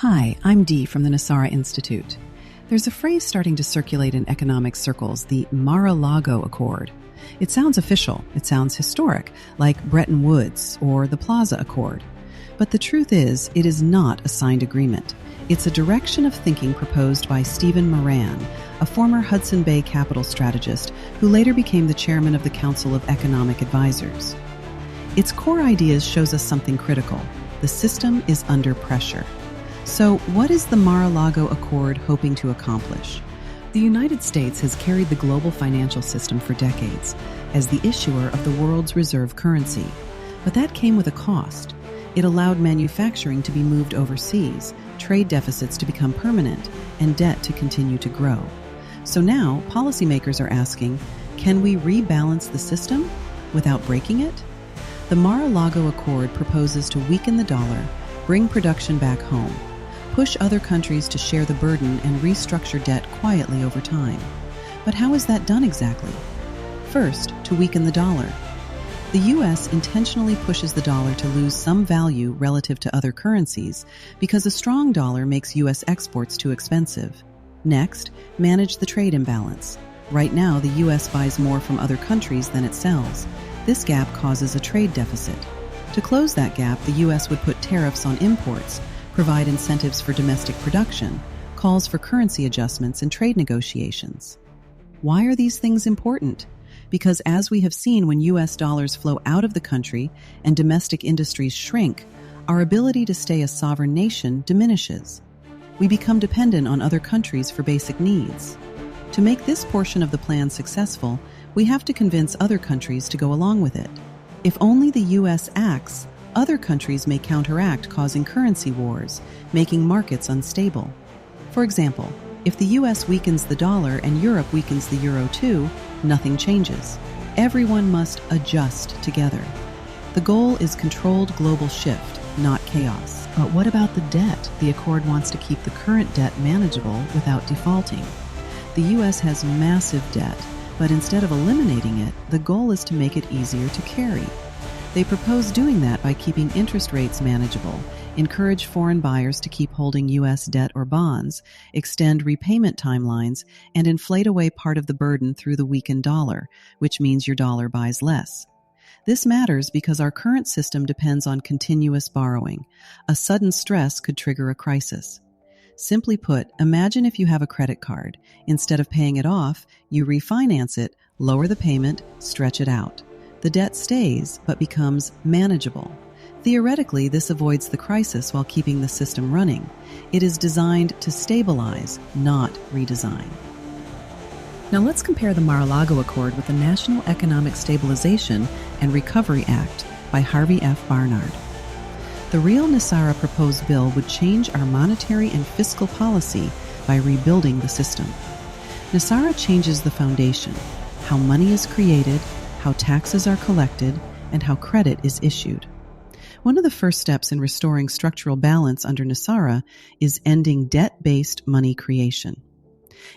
Hi, I'm Dee from the NESARA Institute. There's a phrase starting to circulate in economic circles, the Lago Accord. It sounds official, it sounds historic, like Bretton Woods or the Plaza Accord. But the truth is, it is not a signed agreement. It's a direction of thinking proposed by Stephen Moran, a former Hudson Bay capital strategist who later became the chairman of the Council of Economic Advisors. Its core ideas shows us something critical. The system is under pressure. So, what is the Mar-a-Lago Accord hoping to accomplish? The United States has carried the global financial system for decades as the issuer of the world's reserve currency. But that came with a cost. It allowed manufacturing to be moved overseas, trade deficits to become permanent, and debt to continue to grow. So now, policymakers are asking, can we rebalance the system without breaking it? The Mar-a-Lago Accord proposes to weaken the dollar, bring production back home, push other countries to share the burden and restructure debt quietly over time. But how is that done exactly? First, to weaken the dollar. The U.S. intentionally pushes the dollar to lose some value relative to other currencies because a strong dollar makes U.S. exports too expensive. Next, manage the trade imbalance. Right now, the U.S. buys more from other countries than it sells. This gap causes a trade deficit. To close that gap, the U.S. would put tariffs on imports, provide incentives for domestic production, calls for currency adjustments, and trade negotiations. Why are these things important? Because as we have seen, when U.S. dollars flow out of the country and domestic industries shrink, our ability to stay a sovereign nation diminishes. We become dependent on other countries for basic needs. To make this portion of the plan successful, we have to convince other countries to go along with it. If only the U.S. acts, other countries may counteract, causing currency wars, making markets unstable. For example, if the U.S. weakens the dollar and Europe weakens the euro too, nothing changes. Everyone must adjust together. The goal is controlled global shift, not chaos. But what about the debt? The Accord wants to keep the current debt manageable without defaulting. The U.S. has massive debt, but instead of eliminating it, the goal is to make it easier to carry. They propose doing that by keeping interest rates manageable, encourage foreign buyers to keep holding U.S. debt or bonds, extend repayment timelines, and inflate away part of the burden through the weakened dollar, which means your dollar buys less. This matters because our current system depends on continuous borrowing. A sudden stress could trigger a crisis. Simply put, imagine if you have a credit card. Instead of paying it off, you refinance it, lower the payment, stretch it out. The debt stays, but becomes manageable. Theoretically, this avoids the crisis while keeping the system running. It is designed to stabilize, not redesign. Now let's compare the Mar-a-Lago Accord with the National Economic Stabilization and Recovery Act by Harvey F Barnard. The real NESARA proposed bill would change our monetary and fiscal policy by rebuilding the system. NESARA changes the foundation, how money is created, how taxes are collected, and how credit is issued. One of the first steps in restoring structural balance under NESARA is ending debt-based money creation.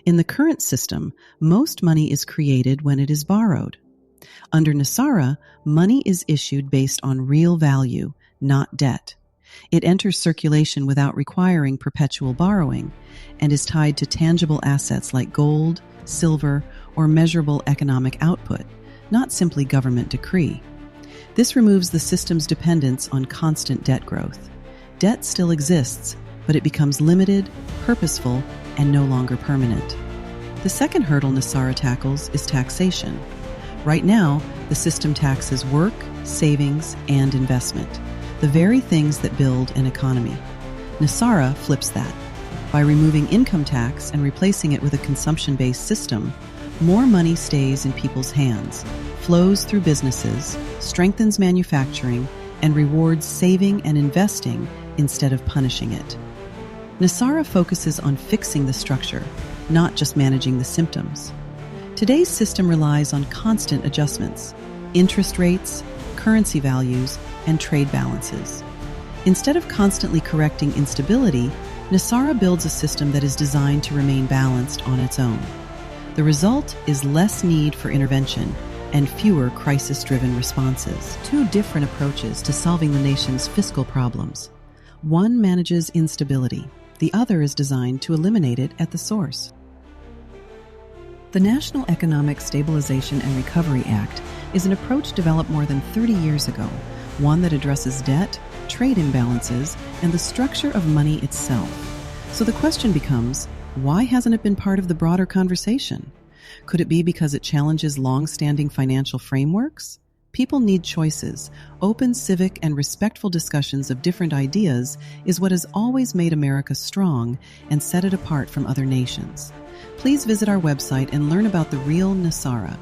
In the current system, most money is created when it is borrowed. Under NESARA, money is issued based on real value, not debt. It enters circulation without requiring perpetual borrowing and is tied to tangible assets like gold, silver, or measurable economic output, not simply government decree. This removes the system's dependence on constant debt growth. Debt still exists, but it becomes limited, purposeful, and no longer permanent. The second hurdle NESARA tackles is taxation. Right now, the system taxes work, savings, and investment, the very things that build an economy. NESARA flips that. By removing income tax and replacing it with a consumption-based system, more money stays in people's hands, flows through businesses, strengthens manufacturing, and rewards saving and investing instead of punishing it. NESARA focuses on fixing the structure, not just managing the symptoms. Today's system relies on constant adjustments, interest rates, currency values, and trade balances. Instead of constantly correcting instability, NESARA builds a system that is designed to remain balanced on its own. The result is less need for intervention and fewer crisis-driven responses. Two different approaches to solving the nation's fiscal problems. One manages instability. The other is designed to eliminate it at the source. The National Economic Stabilization and Recovery Act is an approach developed more than 30 years ago, one that addresses debt, trade imbalances, and the structure of money itself. So the question becomes, why hasn't it been part of the broader conversation? Could it be because it challenges long-standing financial frameworks? People need choices. Open, civic, and respectful discussions of different ideas is what has always made America strong and set it apart from other nations. Please visit our website and learn about the real NESARA.